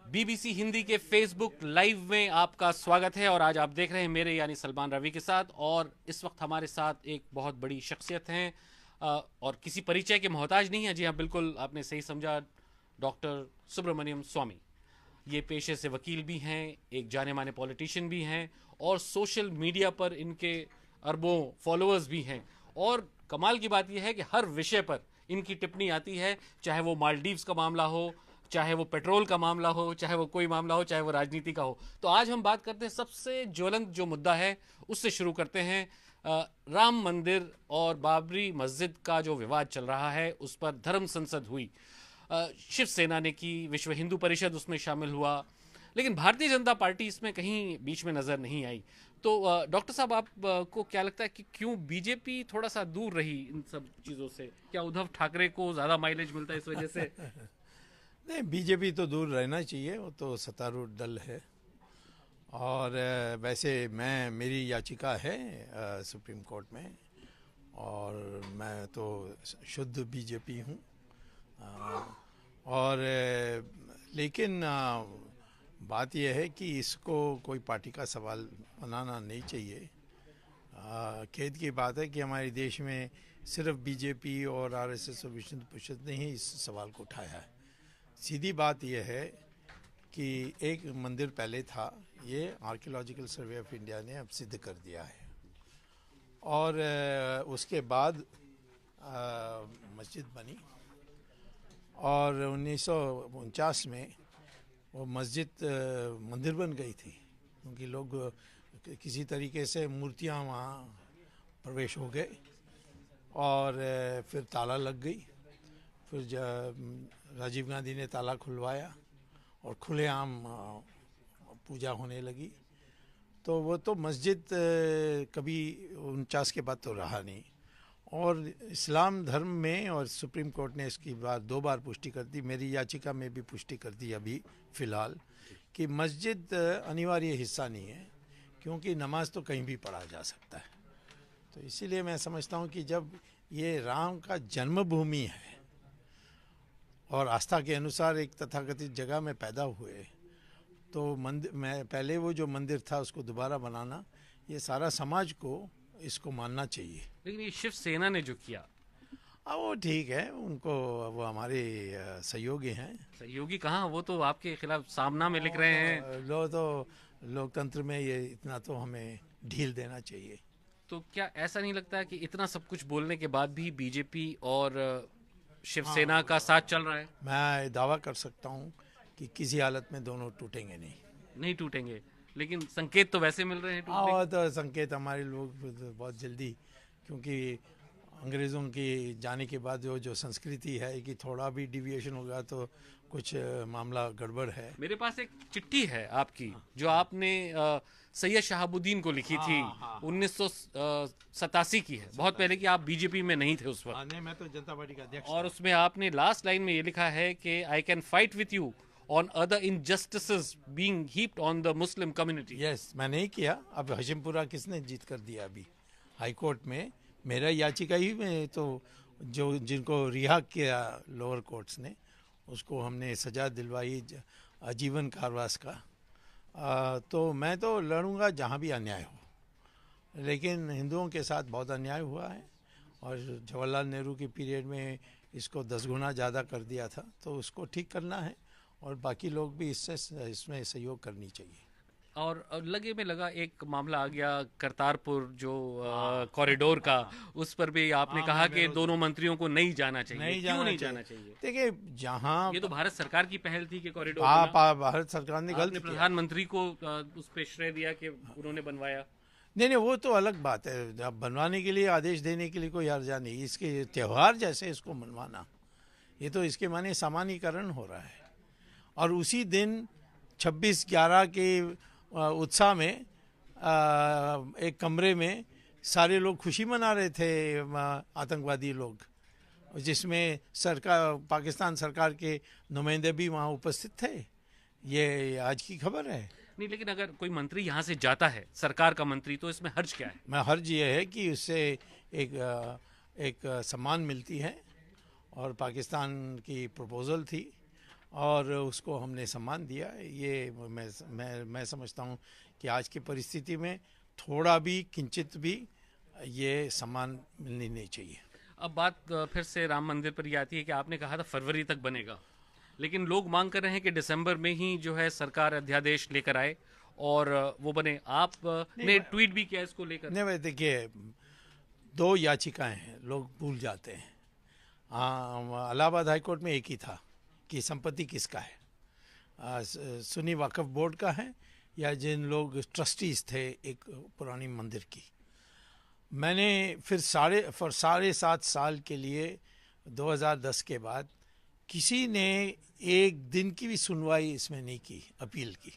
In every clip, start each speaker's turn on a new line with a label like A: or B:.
A: BBC Hindi के Facebook live में आपका स्वागत है और आज आप देख रहे हैं मेरे यानी सलमान रवि के साथ। और इस वक्त हमारे साथ एक बहुत बड़ी शख्सियत हैं और किसी परिचय के मोहताज नहीं है। जी हाँ, बिल्कुल आपने सही समझा। डॉक्टर सुब्रमण्यम स्वामी ये पेशे से वकील भी हैं, एक जाने माने पॉलिटिशियन भी हैं और सोशल मीडिया पर इनके अरबों फॉलोअर्स भी हैं। और कमाल की बात यह है कि हर विषय पर इनकी टिप्पणी आती है, चाहे वो मालदीव्स का मामला हो, चाहे वो पेट्रोल का मामला हो, चाहे वो कोई मामला हो, चाहे वो राजनीति का हो। तो आज हम बात करते हैं सबसे ज्वलंत जो मुद्दा है उससे शुरू करते हैं। राम मंदिर और बाबरी मस्जिद का जो विवाद चल रहा है उस पर धर्म संसद हुई। शिवसेना ने की, विश्व हिंदू परिषद उसमें शामिल हुआ, लेकिन भारतीय जनता पार्टी इसमें कहीं बीच में नजर नहीं आई। तो डॉक्टर साहब, आप को क्या लगता है कि क्यों बीजेपी थोड़ा सा दूर रही इन सब चीजों से? क्या उद्धव ठाकरे को ज्यादा माइलेज मिलता है इस वजह से?
B: नहीं, बीजेपी तो दूर रहना चाहिए, वो तो सत्तारूढ़ दल है। और वैसे मेरी याचिका है सुप्रीम कोर्ट में, और मैं तो शुद्ध बीजेपी हूँ। और लेकिन बात यह है कि इसको कोई पार्टी का सवाल बनाना नहीं चाहिए। खेद की बात है कि हमारे देश में सिर्फ बीजेपी और आरएसएस और विश्व हिंदू परिषद ने ही इस सवाल को उठाया है। सीधी बात यह है कि एक मंदिर पहले था, ये आर्कियोलॉजिकल सर्वे ऑफ इंडिया ने अब सिद्ध कर दिया है। और उसके बाद मस्जिद बनी और 1949 में वो मस्जिद मंदिर बन गई थी, क्योंकि लोग किसी तरीके से मूर्तियाँ वहाँ प्रवेश हो गए और फिर ताला लग गई। फिर राजीव गांधी ने ताला खुलवाया और खुलेआम पूजा होने लगी। तो वो तो मस्जिद कभी 49 के बाद तो रहा नहीं। और इस्लाम धर्म में और सुप्रीम कोर्ट ने इसकी दो बार पुष्टि कर दी, मेरी याचिका में भी पुष्टि कर दी अभी फ़िलहाल, कि मस्जिद अनिवार्य हिस्सा नहीं है, क्योंकि नमाज तो कहीं भी पढ़ा जा सकता है। तो इसीलिए मैं समझता हूँ कि जब ये राम का जन्मभूमि है और आस्था के अनुसार एक तथाकथित जगह में पैदा हुए, तो मंदिर में पहले वो जो मंदिर था उसको दोबारा बनाना, ये सारा समाज को इसको मानना चाहिए।
A: लेकिन ये शिवसेना ने जो किया,
B: वो ठीक है, उनको वो हमारे सहयोगी हैं।
A: सहयोगी कहाँ, वो तो आपके खिलाफ सामना में लिख रहे हैं।
B: लोकतंत्र में ये इतना तो हमें ढील देना चाहिए।
A: तो क्या ऐसा नहीं लगता है कि इतना सब कुछ बोलने के बाद भी बीजेपी और शिवसेना का साथ चल रहा है?
B: मैं दावा कर सकता हूँ कि किसी हालत में दोनों टूटेंगे
A: नहीं टूटेंगे, लेकिन संकेत तो वैसे मिल रहे हैं टूटने
B: हाँ, तो संकेत हमारे लोग बहुत जल्दी, क्योंकि अंग्रेज़ों की जाने के बाद जो संस्कृति है कि थोड़ा भी डिविएशन होगा तो कुछ मामला गड़बड़ है।
A: मेरे पास एक चिट्ठी है आपकी जो आपने सैयद शहाबुद्दीन को लिखी थी, 1987 की है, बहुत पहले की। आप बीजेपी में नहीं थे उस वक्त।
B: नहीं, मैं तो जनता पार्टी का अध्यक्ष।
A: और उसमें आपने लास्ट लाइन में ये लिखा है कि I can fight with you on other injustices being heaped on the Muslim community.
B: Yes, मैं नहीं किया। अब हशिमपुरा किसने जीत कर दिया अभी हाई कोर्ट में? मेरा याचिका ही में तो जो जिनको रिहा किया लोअर कोर्ट्स ने, उसको हमने सजा दिलवाई आजीवन कारावास का। तो मैं तो लड़ूंगा जहाँ भी अन्याय हो, लेकिन हिंदुओं के साथ बहुत अन्याय हुआ है और जवाहरलाल नेहरू के पीरियड में इसको 10 गुना ज़्यादा कर दिया था, तो उसको ठीक करना है और बाकी लोग भी इसमें सहयोग करनी चाहिए।
A: और लगे में लगा एक मामला आ गया करतारपुर जो कॉरिडोर का, उस पर भी आपने कहा कि दोनों मंत्रियों को नहीं जाना चाहिए। क्यों नहीं जाना चाहिए?
B: देखिए, जहाँ
A: ये तो भारत सरकार की पहल थी कि कॉरिडोर
B: भारत सरकार ने गलत किया।
A: प्रधानमंत्री को उस पे श्रेय दिया कि उन्होंने बनवाया।
B: नहीं, वो तो अलग बात है। अब बनवाने के लिए आदेश देने के लिए कोई हर्जा नहीं, इसके त्यौहार जैसे इसको मनवाना, ये तो इसके माने सामान्यीकरण हो रहा है। और उसी दिन 26/11 के उत्साह में एक कमरे में सारे लोग खुशी मना रहे थे, आतंकवादी लोग, जिसमें पाकिस्तान सरकार के नुमाइंदे भी वहाँ उपस्थित थे। ये आज की खबर है।
A: नहीं, लेकिन अगर कोई मंत्री यहाँ से जाता है, सरकार का मंत्री, तो इसमें हर्ज क्या है?
B: हर्ज ये है कि उससे एक सम्मान मिलती है, और पाकिस्तान की प्रपोज़ल थी और उसको हमने सम्मान दिया। ये मैं समझता हूँ कि आज की परिस्थिति में थोड़ा भी किंचित भी ये सम्मान मिलनी नहीं चाहिए।
A: अब बात फिर से राम मंदिर पर ये आती है कि आपने कहा था फरवरी तक बनेगा, लेकिन लोग मांग कर रहे हैं कि दिसंबर में ही जो है सरकार अध्यादेश लेकर आए और वो बने। आप ने ट्वीट भी किया इसको लेकर।
B: नहीं भाई, देखिए, 2 याचिकाएं हैं, लोग भूल जाते हैं। हाँ, इलाहाबाद हाईकोर्ट में एक ही था कि संपत्ति किसका है, सुन्नी वक्फ बोर्ड का है या जिन लोग ट्रस्टीज थे एक पुरानी मंदिर की। मैंने फिर साढ़े 7 साल के लिए 2010 के बाद किसी ने एक दिन की भी सुनवाई इसमें नहीं की, अपील की।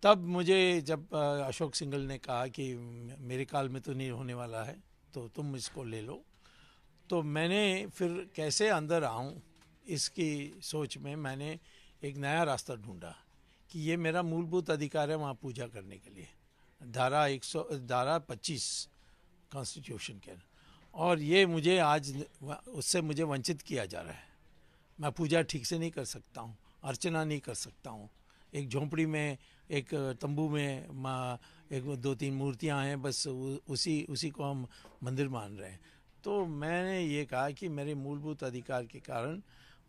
B: तब मुझे जब अशोक सिंघल ने कहा कि मेरे काल में तो नहीं होने वाला है तो तुम इसको ले लो, तो मैंने फिर कैसे अंदर आऊं इसकी सोच में मैंने एक नया रास्ता ढूंढा कि ये मेरा मूलभूत अधिकार है वहाँ पूजा करने के लिए, धारा 25 कॉन्स्टिट्यूशन के, और ये मुझे आज उससे मुझे वंचित किया जा रहा है। मैं पूजा ठीक से नहीं कर सकता हूँ, अर्चना नहीं कर सकता हूँ। एक झोंपड़ी में, एक तंबू में एक 2-3 मूर्तियाँ हैं, बस उसी को हम मंदिर मान रहे हैं। तो मैंने ये कहा कि मेरे मूलभूत अधिकार के कारण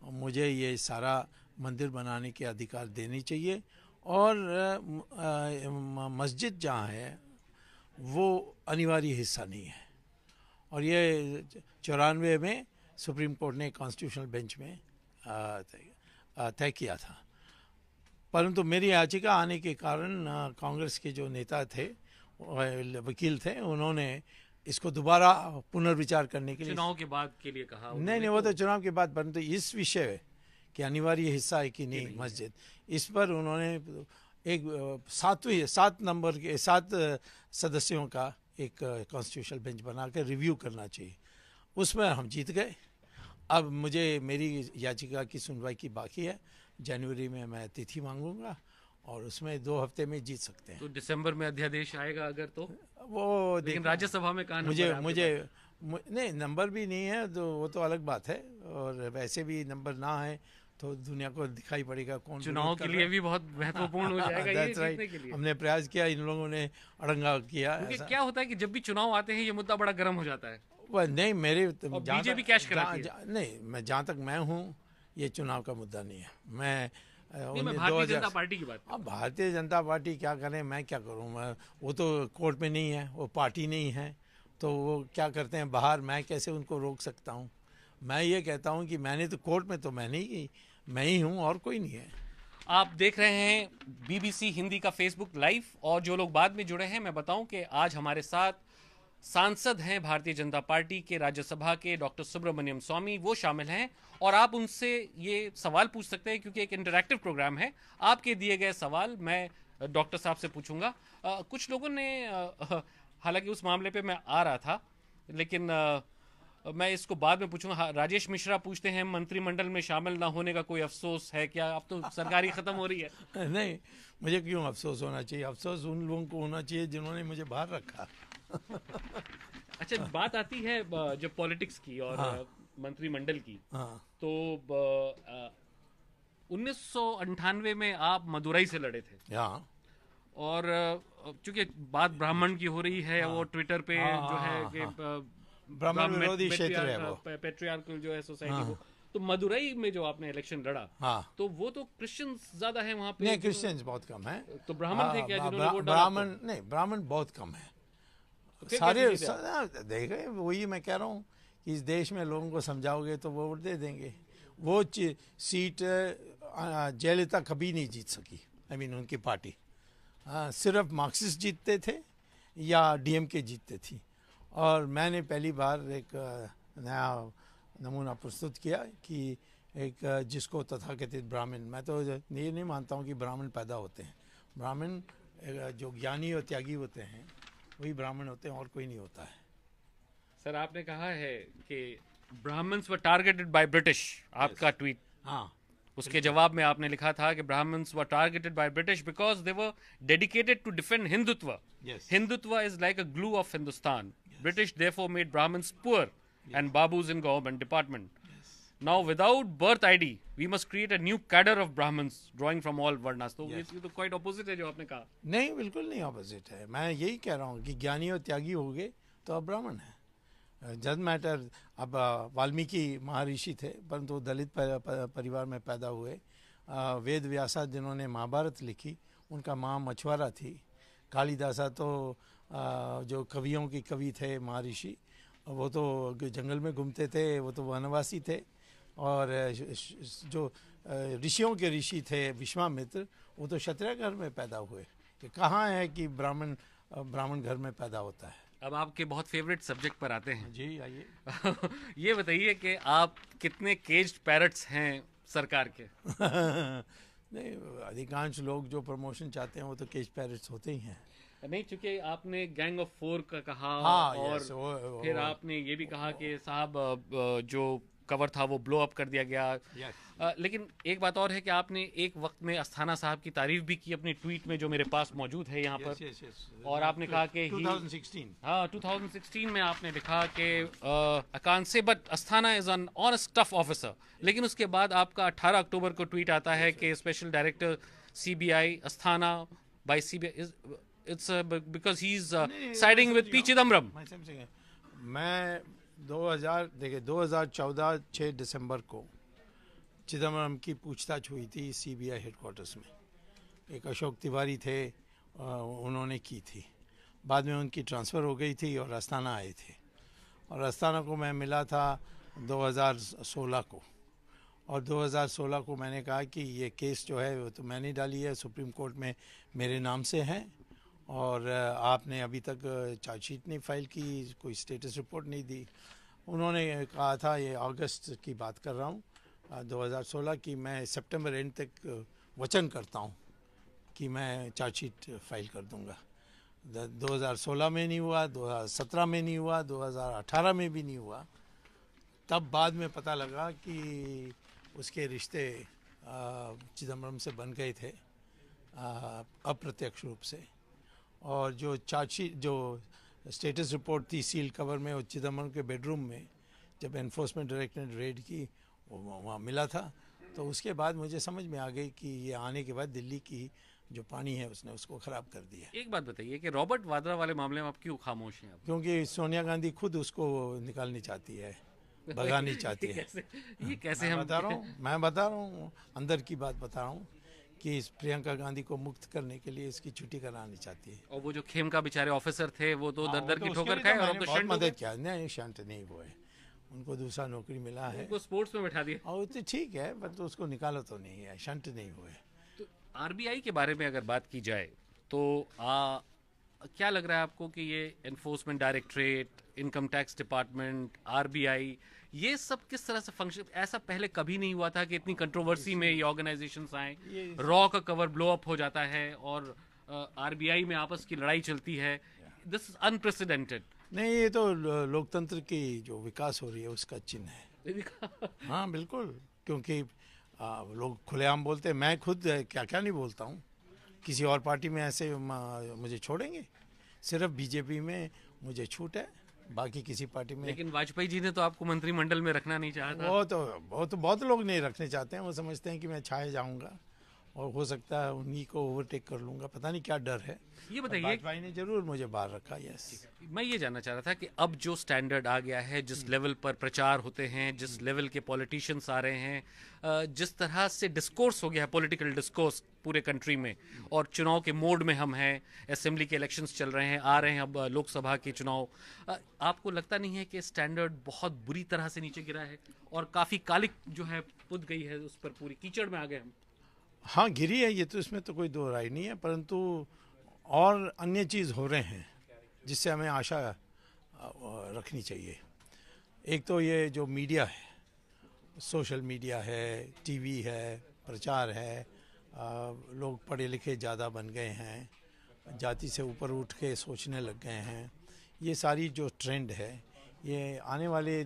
B: मुझे ये सारा मंदिर बनाने के अधिकार देने चाहिए, और मस्जिद जहाँ है वो अनिवार्य हिस्सा नहीं है। और ये 94 में सुप्रीम कोर्ट ने कॉन्स्टिट्यूशनल बेंच में तय किया था। परंतु मेरी याचिका आने के कारण कांग्रेस के जो नेता थे, वकील थे, उन्होंने इसको दोबारा पुनर्विचार करने के लिए
A: चुनाव के बाद के लिए कहा।
B: नहीं, वो तो चुनाव के बाद, परंतु इस विषय कि अनिवार्य हिस्सा है कि नहीं मस्जिद, इस पर उन्होंने एक 7 सदस्यों का एक कॉन्स्टिट्यूशनल बेंच बना के रिव्यू करना चाहिए। उसमें हम जीत गए। अब मेरी याचिका की सुनवाई की बाकी है। जनवरी में मैं तिथि मांगूंगा और उसमें 2 हफ्ते में जीत सकते हैं।
A: तो दिसंबर में अध्यादेश आएगा अगर तो
B: वो,
A: लेकिन राज्यसभा में कहा
B: मुझे नहीं, नंबर भी नहीं है तो वो तो अलग बात है, और वैसे भी नंबर ना है तो दुनिया को दिखाई पड़ेगा कौन
A: चुनाव के लिए भी बहुत महत्वपूर्ण हो जाएगा ये जीतने के लिए।
B: हमने प्रयास किया, इन लोगों ने अड़ंगा किया।
A: क्या होता है कि जब भी चुनाव आते हैं ये मुद्दा बड़ा गर्म हो जाता है।
B: वह नहीं, मेरे
A: बीजेपी कैश कराती है।
B: नहीं, मैं जहाँ तक मैं हूँ ये चुनाव का मुद्दा नहीं है। मैं
A: भारतीय जनता पार्टी की बात।
B: अब भारतीय जनता पार्टी क्या करे, मैं क्या करूँ, वो तो कोर्ट में नहीं है, वो पार्टी नहीं है, तो वो क्या करते हैं बाहर, मैं कैसे उनको रोक सकता हूँ। मैं ये कहता हूँ कि मैंने तो कोर्ट में तो मैं ही हूँ और कोई नहीं है।
A: आप देख रहे हैं बीबीसी हिंदी का फेसबुक लाइव, और जो लोग बाद में जुड़े हैं मैं बताऊं कि आज हमारे साथ सांसद हैं भारतीय जनता पार्टी के राज्यसभा के डॉक्टर सुब्रमण्यम स्वामी, वो शामिल हैं और आप उनसे ये सवाल पूछ सकते हैं क्योंकि एक इंटरैक्टिव प्रोग्राम है। आपके दिए गए सवाल मैं डॉक्टर साहब से पूछूंगा। कुछ लोगों ने हालांकि उस मामले पे मैं आ रहा था, लेकिन मैं इसको बाद में पूछूंगा। राजेश मिश्रा पूछते हैं मंत्रिमंडल में शामिल ना होने का कोई अफसोस है क्या? अब तो सरकारी खत्म हो रही है।
B: नहीं, मुझे क्यों अफसोस होना चाहिए? अफसोस उन लोगों को होना चाहिए जिन्होंने मुझे बाहर रखा।
A: अच्छा, बात आती है जब पॉलिटिक्स की और मंत्रिमंडल की, तो 1998 में आप मदुरई से लड़े थे, और चूंकि बात ब्राह्मण की हो रही है, वो ट्विटर पे जो है कि
B: ब्राह्मण विरोधी क्षेत्र है, वो
A: पेट्रियार्कल जो है सोसाइटी वो, तो मदुरई में जो आपने इलेक्शन लड़ा, तो वो तो क्रिश्चियंस ज्यादा है वहाँ पे।
B: नहीं, क्रिश्चियंस बहुत कम है।
A: तो ब्राह्मण थे क्या जिन्होंने वोट डाला?
B: ब्राह्मण नहीं, ब्राह्मण बहुत कम है। सारे देखे, वही मैं कह रहा हूँ कि इस देश में लोगों को समझाओगे तो वो वोट दे देंगे। वो सीट जयललिता कभी नहीं जीत सकी, उनकी पार्टी। सिर्फ मार्क्सिस्ट जीतते थे या डीएमके जीतते थी, और मैंने पहली बार एक नया नमूना प्रस्तुत किया कि एक जिसको तथाकथित ब्राह्मण, मैं तो ये नहीं मानता हूँ कि ब्राह्मण पैदा होते हैं। ब्राह्मण जो ज्ञानी और त्यागी होते हैं वही ब्राह्मण होते हैं, और कोई नहीं होता है।
A: सर, आपने कहा है कि Brahmins were targeted by British, आपका ट्वीट, उसके जवाब में आपने लिखा था कि Brahmins were targeted by British because they were dedicated to defend Hindutva. Hindutva is like a glue of Hindustan. British therefore made Brahmins poor and Babus in government department. Now, without birth ID, we must create a new cadre of Brahmins drawing from all varnas. तो
B: Yes.
A: ये तो quite opposite है जो आपने कहा.
B: नहीं, बिल्कुल नहीं ऑपोजिट है। मैं यही कह रहा हूँ कि ज्ञानी और त्यागी हो गए तो अब ब्राह्मण है। Doesn't matter. अब वाल्मीकि महर्षि थे परंतु वो दलित परिवार में पैदा हुए। वेद व्यासा जिन्होंने महाभारत लिखी उनका माँ मछुआरा थी। कालिदासा तो जो कवियों की कवि थे महर्षि, वो तो जंगल में घूमते थे, वो तो वनवासी थे। और जो ऋषियों के ऋषि थे विश्वामित्र, वो तो क्षत्रिय घर में पैदा हुए। कि कहाँ है कि ब्राह्मण घर में पैदा होता है।
A: अब आपके बहुत फेवरेट सब्जेक्ट पर आते हैं।
B: जी आइए।
A: ये बताइए कि आप कितने केज्ड पैरट्स हैं सरकार के?
B: नहीं, अधिकांश लोग जो प्रमोशन चाहते हैं वो तो केज पैरेट्स होते ही हैं।
A: नहीं, चूंकि आपने गैंग ऑफ 4 का कहा,
B: हाँ,
A: और
B: yes,
A: फिर आपने ये भी कहा कि साहब जो कवर था वो ब्लो अप कर दिया गया। लेकिन एक बात और है कि आपने एक वक्त में अस्थाना साहब की तारीफ भी की अपनी ट्वीट में, जो मेरे पास मौजूद है यहाँ पर। और आपने कहा कि
B: 2016
A: हाँ 2016 में आपने लिखा कि I can't say but Asthana is an honest tough officer. लेकिन उसके बाद आपका 18 अक्टूबर को ट्वीट आता है कि special director CBI Asthana by CBI it's because he is siding with P Chidambaram.
B: मैं 2014 6 दिसंबर को चिदम्बरम की पूछताछ हुई थी सीबीआई हेडक्वार्टर्स में। एक अशोक तिवारी थे, उन्होंने की थी। बाद में उनकी ट्रांसफ़र हो गई थी और अस्थाना आए थे। और अस्थाना को मैं मिला था 2016 को। और 2016 को मैंने कहा कि ये केस जो है वो तो मैंने डाली है, सुप्रीम कोर्ट में मेरे नाम से है, और आपने अभी तक चार्जशीट नहीं फाइल की, कोई स्टेटस रिपोर्ट नहीं दी। उन्होंने कहा था, ये अगस्त की बात कर रहा हूँ 2016 की, मैं सितंबर एंड तक वचन करता हूँ कि मैं चार्जशीट फाइल कर दूँगा। 2016 में नहीं हुआ, 2017 में नहीं हुआ, 2018 में भी नहीं हुआ। तब बाद में पता लगा कि उसके रिश्ते चिदम्बरम से बन गए थे अप्रत्यक्ष रूप से। और जो चार्जशीट, जो स्टेटस रिपोर्ट थी सील कवर में, और चिदम्बरम के बेडरूम में जब एनफोर्समेंट डायरेक्टर ने रेड की, वो वहाँ मिला था। तो उसके बाद मुझे समझ में आ गई कि ये आने के बाद दिल्ली की जो पानी है उसने उसको ख़राब कर दिया।
A: एक बात बताइए कि रॉबर्ट वाड्रा वाले मामले में आप क्यों खामोश हैं?
B: क्योंकि सोनिया गांधी खुद उसको निकालनी चाहती है, भगानी चाहती है।
A: ये कैसे हम
B: मैं बता रहा हूँ अंदर की बात बता रहा हूँ कि इस प्रियंका गांधी को मुक्त करने के लिए इसकी छुट्टी करानी चाहती है।
A: और वो जो खेमका बेचारे ऑफिसर थे वो तो दर की ठोकर खाए, और
B: बहुत मदद किया। नहीं, शांत नहीं हुए, उनको दूसरा नौकरी मिला है,
A: उनको स्पोर्ट्स में बैठा दिया।
B: और तो ठीक है, पर तो उसको निकाला तो नहीं है, शंट नहीं हुए।
A: तो आरबीआई के बारे में अगर बात की जाए तो क्या लग रहा है आपको कि ये enforcement directorate, income tax department, RBI, ये सब किस तरह से फंक्शन? ऐसा पहले कभी नहीं हुआ था कि इतनी कंट्रोवर्सी में ये ऑर्गेनाइजेशंस आए। रॉ का कवर ब्लो अप हो जाता है और आरबीआई में आपस की लड़ाई चलती है। This is unprecedented.
B: नहीं, ये तो लोकतंत्र की जो विकास हो रही है उसका चिन्ह है। हाँ बिल्कुल, क्योंकि लोग खुलेआम बोलते हैं। मैं खुद क्या क्या नहीं बोलता हूँ। किसी और पार्टी में ऐसे मुझे छोड़ेंगे? सिर्फ बीजेपी में मुझे छूट है, बाकी किसी पार्टी में।
A: लेकिन वाजपेयी जी ने तो आपको मंत्रिमंडल में रखना नहीं चाहा था।
B: वो तो बहुत लोग नहीं रखने चाहते हैं। वो समझते हैं कि मैं छाए जाऊंगा और हो सकता है उन्हीं को ओवरटेक कर लूंगा, पता नहीं क्या डर है।
A: ये बताइए,
B: वाजपेयी ने जरूर मुझे बाहर रखा। यस,
A: मैं ये जानना चाह रहा था कि अब जो स्टैंडर्ड आ गया है, जिस लेवल पर प्रचार होते हैं, जिस लेवल के पॉलिटिशियंस आ रहे हैं, जिस तरह से डिस्कोर्स हो गया है, पॉलिटिकल डिस्कोर्स पूरे कंट्री में, और चुनाव के मोड में हम हैं, असेंबली के इलेक्शंस चल रहे हैं, आ रहे हैं अब लोकसभा के चुनाव, आपको लगता नहीं है कि स्टैंडर्ड बहुत बुरी तरह से नीचे गिरा है और काफ़ी कालिक जो है पुत गई है, उस पर पूरी कीचड़ में आ गए हम?
B: हाँ, गिरी है, ये तो इसमें तो कोई दो राय नहीं है, परंतु और अन्य चीज़ हो रहे हैं जिससे हमें आशा रखनी चाहिए। एक तो ये जो मीडिया है, सोशल मीडिया है, टीवी है, प्रचार है, लोग पढ़े लिखे ज़्यादा बन गए हैं, जाति से ऊपर उठ के सोचने लग गए हैं। ये सारी जो ट्रेंड है, ये आने वाले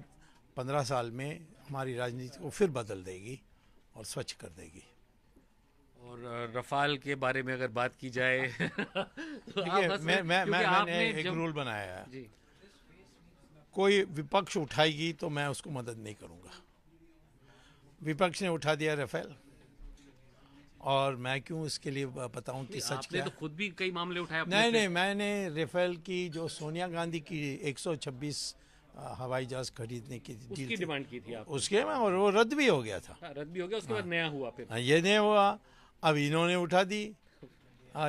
B: 15 साल में हमारी राजनीति को फिर बदल देगी और स्वच्छ कर देगी।
A: और रफाल के बारे में अगर बात की जाए तो
B: मैंने एक रूल बनाया है जी। कोई विपक्ष उठाएगी तो मैं उसको मदद नहीं करूंगा। विपक्ष ने उठा दिया राफेल, और मैं क्यों इसके लिए बताऊं कि सच
A: आपने
B: क्या
A: तो खुद भी कई मामले उठाए अपने
B: नहीं
A: से।
B: नहीं, मैंने राफेल की जो सोनिया गांधी की 126 हवाई जहाज खरीदने की
A: उसकी
B: डील थी,
A: डिमांड की थी आप।
B: उसके में, और वो रद्द भी हो गया था।
A: हाँ, रद्द भी हो गया, उसके बाद नया हुआ फिर।
B: ये नहीं हुआ, अब इन्होंने उठा दी।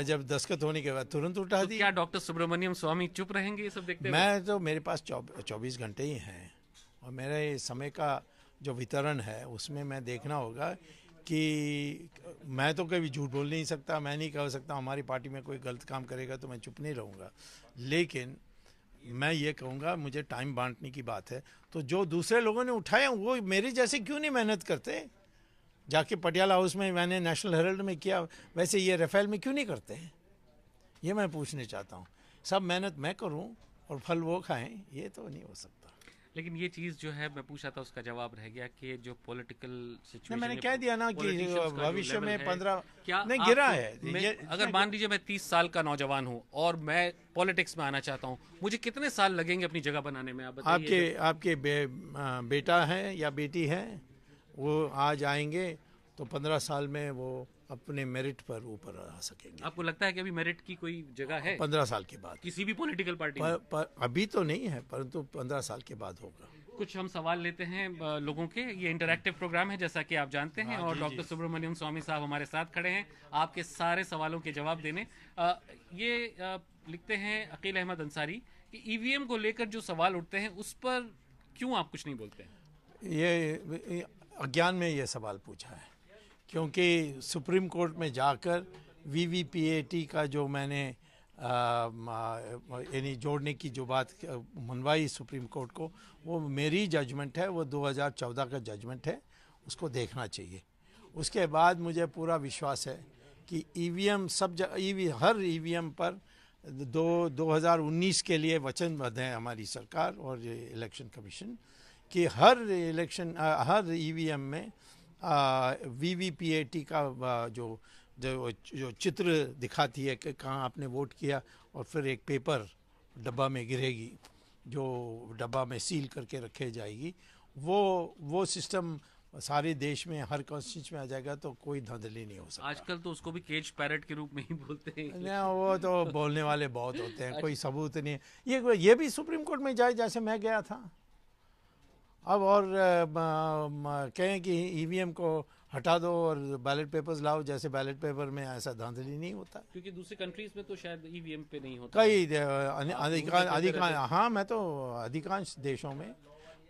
B: जब दस्तखत होने के बाद तुरंत उठा
A: तो
B: दी।
A: क्या डॉक्टर सुब्रमण्यम स्वामी चुप रहेंगे ये सब देखते हुए?
B: मैं तो, मेरे पास 24 घंटे ही हैं, और मेरे समय का जो वितरण है उसमें मैं देखना होगा कि मैं तो कभी झूठ बोल नहीं सकता, मैं नहीं कह सकता हमारी पार्टी में कोई गलत काम करेगा तो मैं चुप नहीं रहूँगा, लेकिन मैं ये कहूँगा मुझे टाइम बांटने की बात है। तो जो दूसरे लोगों ने उठाया वो मेरे जैसे क्यों नहीं मेहनत करते? जाके पटियाला हाउस में मैंने नेशनल हेराल्ड में किया, वैसे ये राफेल में क्यों नहीं करते हैं? ये मैं पूछने चाहता हूँ। सब मेहनत मैं करूँ और फल वो खाएं, ये तो नहीं हो सकता।
A: लेकिन ये चीज़ जो है मैं पूछा था उसका जवाब रह गया कि जो पॉलिटिकल सिचुएशन,
B: मैंने कह दिया ना कि भविष्य में 15
A: क्या
B: नहीं गिरा है।
A: अगर मान लीजिए मैं 30 साल का नौजवान हूँ और मैं पॉलिटिक्स में आना चाहता हूँ, मुझे कितने साल लगेंगे अपनी जगह बनाने में? आप बताइए।
B: आपके बेटा है या बेटी है, वो आज आएंगे तो 15 साल में वो अपने मेरिट पर ऊपर आ सकेंगे।
A: आपको लगता है कि अभी मेरिट की कोई जगह है
B: 15 साल के बाद
A: किसी भी पॉलिटिकल पार्टी में?
B: अभी तो नहीं है, परंतु 15 साल के बाद होगा।
A: कुछ हम सवाल लेते हैं लोगों के। ये इंटरैक्टिव प्रोग्राम है जैसा कि आप जानते हैं, और डॉक्टर सुब्रमण्यम स्वामी साहब हमारे साथ खड़े हैं आपके सारे सवालों के जवाब देने। लिखते हैं अकील अहमद अंसारी कि ईवीएम को लेकर जो सवाल उठते हैं उस पर क्यों आप कुछ नहीं बोलते हैं?
B: ये अज्ञान में ये सवाल पूछा है, क्योंकि सुप्रीम कोर्ट में जाकर वीवीपीएटी का जो मैंने यानी जोड़ने की जो बात मनवाई सुप्रीम कोर्ट को, वो मेरी जजमेंट है, वो 2014 का जजमेंट है, उसको देखना चाहिए। उसके बाद मुझे पूरा विश्वास है कि ईवीएम हर ईवीएम पर 2019 के लिए वचनबद्ध है हमारी सरकार और इलेक्शन कमीशन कि हर ईवीएम में वीवीपीएटी का जो चित्र दिखाती है कि कहाँ आपने वोट किया, और फिर एक पेपर डब्बा में गिरेगी जो डब्बा में सील करके रखे जाएगी, वो सिस्टम सारे देश में हर कॉन्स्टिट्यूंसी में आ जाएगा तो कोई धांधली नहीं हो सकता।
A: आजकल तो उसको भी केज पैरेट के रूप में ही बोलते हैं।
B: नहीं, वो तो बोलने वाले बहुत होते हैं, कोई सबूत नहीं है। ये भी सुप्रीम कोर्ट में जाए जैसे मैं गया था अब, और कहें कि ईवीएम को हटा दो और बैलेट पेपर्स लाओ, जैसे बैलेट पेपर में ऐसा धांधली नहीं होता,
A: क्योंकि दूसरे कंट्रीज में तो शायद ईवीएम पे नहीं होता।
B: कई अधिकांश, हाँ मैं तो अधिकांश देशों में,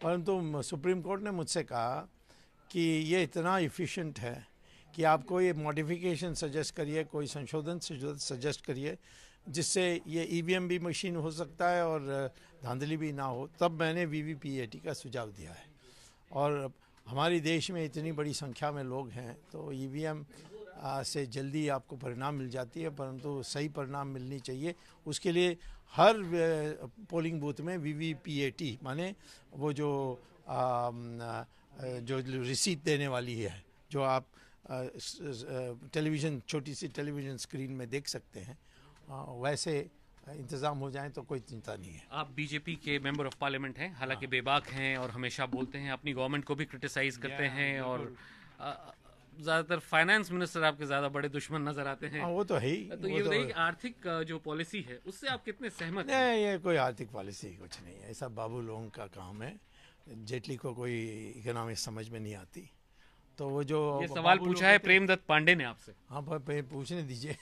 B: परंतु सुप्रीम कोर्ट ने मुझसे कहा कि ये इतना इफ़िशिएंट है कि आप कोई मॉडिफिकेशन सजेस्ट करिए, कोई संशोधन सजेस्ट करिए जिससे ये ईवीएम भी मशीन हो सकता है और धांधली भी ना हो। तब मैंने वीवीपीएटी का सुझाव दिया है, और हमारे देश में इतनी बड़ी संख्या में लोग हैं तो ईवीएम से जल्दी आपको परिणाम मिल जाती है, परंतु सही परिणाम मिलनी चाहिए। उसके लिए हर पोलिंग बूथ में वीवीपीएटी माने वो जो रिसीट देने वाली है, जो आप टेलीविज़न, छोटी सी टेलीविज़न स्क्रीन में देख सकते हैं, वैसे इंतज़ाम हो जाए तो कोई चिंता नहीं है।
A: आप बीजेपी के मेंबर ऑफ पार्लियामेंट हैं, हालांकि बेबाक हैं और हमेशा बोलते हैं, अपनी गवर्नमेंट को भी क्रिटिसाइज करते हैं, और ज़्यादातर फाइनेंस मिनिस्टर आपके ज़्यादा बड़े दुश्मन नजर आते हैं।
B: वो तो है ही।
A: तो ये बताइए कि आर्थिक जो पॉलिसी है उससे आप कितने सहमत हैं?
B: नहीं, ये कोई आर्थिक पॉलिसी कुछ नहीं है, ऐसा बाबू लोगों का काम है। जेटली को कोई इकोनॉमिक्स समझ में नहीं आती, तो वो जो
A: ये सवाल पूछा है प्रेमदत्त पांडे ने आपसे।
B: हाँ, पूछने दीजिए।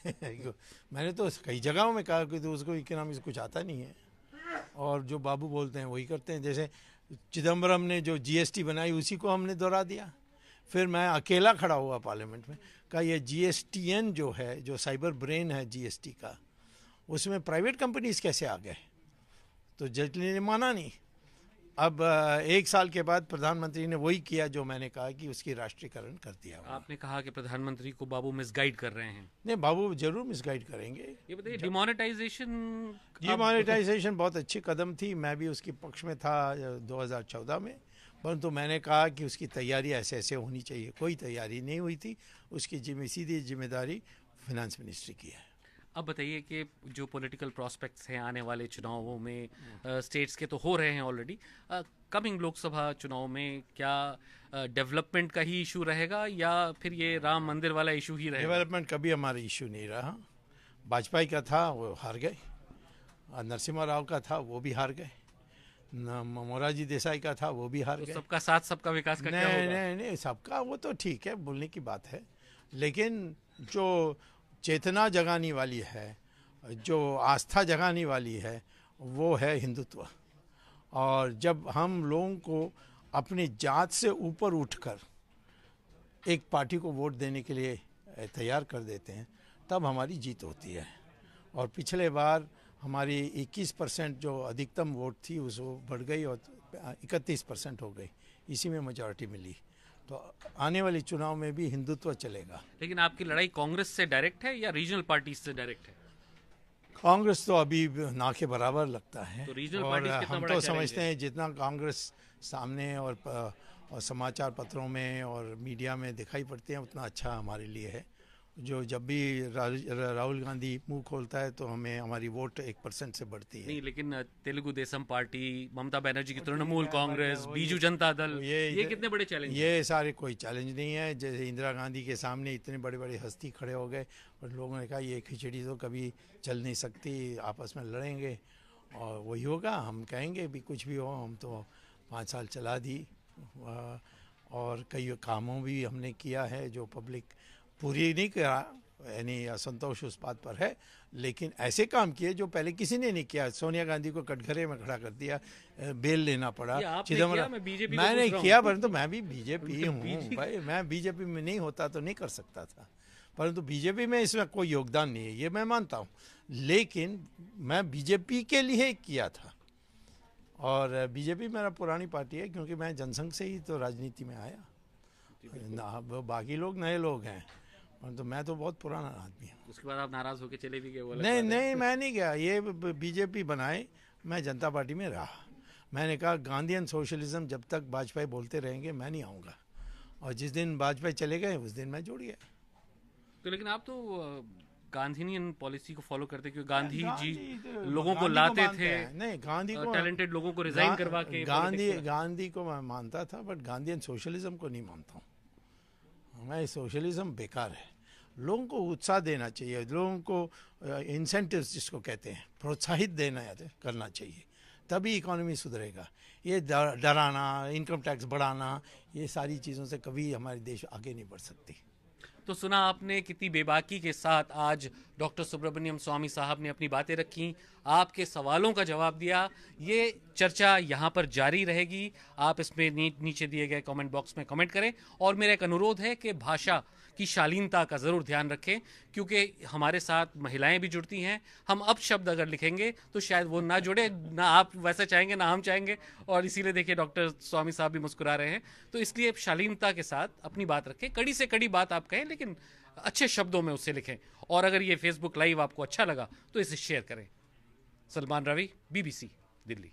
B: मैंने तो कई जगहों में कहा कि तो उसको इकोनॉमिक्स कुछ आता नहीं है, और जो बाबू बोलते हैं वही करते हैं। जैसे चिदम्बरम ने जो जीएसटी बनाई उसी को हमने दोहरा दिया। फिर मैं अकेला खड़ा हुआ पार्लियामेंट में, कहा ये जीएसटीएन जो है, जो साइबर ब्रेन है जीएसटी का, उसमें प्राइवेट कंपनीज कैसे आ गए? तो जेटली ने माना नहीं। अब 1 साल के बाद प्रधानमंत्री ने वही किया जो मैंने कहा कि उसकी राष्ट्रीयकरण कर दिया।
A: आपने कहा कि प्रधानमंत्री को बाबू मिसगाइड कर रहे हैं।
B: नहीं, बाबू जरूर मिसगाइड करेंगे।
A: ये बताइए, डिमोनेटाइजेशन
B: बहुत अच्छी कदम थी, मैं भी उसके पक्ष में था 2014 में, परंतु मैंने कहा कि उसकी तैयारी ऐसे होनी चाहिए। कोई तैयारी नहीं हुई थी, उसकी सीधी जिम्मेदारी फाइनेंस मिनिस्ट्री की है।
A: अब बताइए कि जो पॉलिटिकल प्रॉस्पेक्ट्स हैं आने वाले चुनावों में, स्टेट्स के तो हो रहे हैं ऑलरेडी, कमिंग लोकसभा चुनाव में क्या डेवलपमेंट का ही इशू रहेगा या फिर ये राम मंदिर वाला इशू ही रहेगा?
B: डेवलपमेंट कभी हमारा इशू नहीं रहा। वाजपेयी का था वो हार गए, नरसिम्हा राव का था वो भी हार गए, मोरारजी देसाई का था वो भी हार गए।
A: सबका साथ सबका विकास का क्या होगा?
B: नहीं, सबका वो तो ठीक है, बोलने की बात है, लेकिन जो चेतना जगाने वाली है, जो आस्था जगाने वाली है, वो है हिंदुत्व। और जब हम लोगों को अपनी जात से ऊपर उठकर एक पार्टी को वोट देने के लिए तैयार कर देते हैं, तब हमारी जीत होती है। और पिछले बार हमारी 21% जो अधिकतम वोट थी उस वो बढ़ गई और 31% हो गई, इसी में मेजॉरिटी मिली। तो आने वाले चुनाव में भी हिंदुत्व चलेगा।
A: लेकिन आपकी लड़ाई कांग्रेस से डायरेक्ट है या रीजनल पार्टी से डायरेक्ट है?
B: कांग्रेस तो अभी ना के बराबर लगता है,
A: तो रीजनल
B: और
A: पार्टीज कितना
B: हम
A: बड़ा
B: तो
A: चैलेंज
B: समझते
A: है?
B: हैं जितना कांग्रेस सामने और समाचार पत्रों में और मीडिया में दिखाई पड़ती है उतना अच्छा हमारे लिए है। जो जब भी राहुल गांधी मुंह खोलता है तो हमें हमारी वोट 1% से बढ़ती है।
A: नहीं, लेकिन तेलुगु देशम पार्टी, ममता बनर्जी की तृणमूल कांग्रेस, बीजू जनता दल, ये कितने बड़े चैलेंज हैं?
B: ये सारे कोई चैलेंज नहीं है। जैसे इंदिरा गांधी के सामने इतने बड़े बड़े हस्ती खड़े हो गए और लोगों ने कहा ये खिचड़ी तो कभी चल नहीं सकती, आपस में लड़ेंगे और वही होगा। हम कहेंगे भी कुछ भी हो, हम तो 5 साल चला दी और कई कामों भी हमने किया है जो पब्लिक पूरी नहीं करा, यानी असंतोष उस बात पर है, लेकिन ऐसे काम किए जो पहले किसी ने नहीं किया। सोनिया गांधी को कटघरे में खड़ा कर दिया, बेल लेना पड़ा चिदम्बरम। मैं नहीं किया, परंतु मैं भी बीजेपी हूँ भाई, मैं बीजेपी में नहीं होता तो नहीं कर सकता था, परंतु बीजेपी में इसमें कोई योगदान नहीं है, ये मैं मानता हूँ। लेकिन मैं बीजेपी के लिए किया था और बीजेपी मेरा पुरानी पार्टी है, क्योंकि मैं जनसंघ से ही तो राजनीति में आया। बाकी लोग नए लोग हैं, तो मैं तो बहुत पुराना आदमी हूँ।
A: उसके बाद आप नाराज होकर चले भी गए?
B: नहीं, मैं नहीं गया। ये बीजेपी बनाए, मैं जनता पार्टी में रहा। मैंने कहा गांधीयन सोशलिज्म जब तक वाजपेयी बोलते रहेंगे मैं नहीं आऊँगा, और जिस दिन वाजपेयी चले गए उस दिन मैं जुड़ गया।
A: तो लेकिन आप तो गांधीनियन पॉलिसी को फॉलो करते, क्योंकि गांधी जी लोगों को लाते थे,
B: नहीं गांधी को,
A: टैलेंटेड लोगों को रिजाइन करवा के।
B: गांधी को मैं मानता था, बट गांधीयन सोशलिज्म को नहीं मानता हूँ मैं। सोशलिज्म बेकार है। लोगों को उत्साह देना चाहिए, लोगों को इंसेंटिव्स जिसको कहते हैं प्रोत्साहित देना करना चाहिए, तभी इकोनॉमी सुधरेगा। ये डराना, इनकम टैक्स बढ़ाना, ये सारी चीज़ों से कभी हमारे देश आगे नहीं बढ़ सकती।
A: तो सुना आपने कितनी बेबाकी के साथ आज डॉक्टर सुब्रमण्यम स्वामी साहब ने अपनी बातें रखी, आपके सवालों का जवाब दिया। ये चर्चा यहाँ पर जारी रहेगी। आप इसमें नीचे दिए गए कमेंट बॉक्स में कमेंट करें, और मेरा एक अनुरोध है कि भाषा की शालीनता का ज़रूर ध्यान रखें, क्योंकि हमारे साथ महिलाएं भी जुड़ती हैं। हम अब शब्द अगर लिखेंगे तो शायद वो ना जुड़े, ना आप वैसे चाहेंगे ना हम चाहेंगे, और इसीलिए देखिए डॉक्टर स्वामी साहब भी मुस्कुरा रहे हैं। तो इसलिए शालीनता के साथ अपनी बात रखें, कड़ी से कड़ी बात आप कहें, लेकिन अच्छे शब्दों में उसे लिखें। और अगर ये फेसबुक लाइव आपको अच्छा लगा तो इसे शेयर करें। सलमान रवि, BBC, दिल्ली।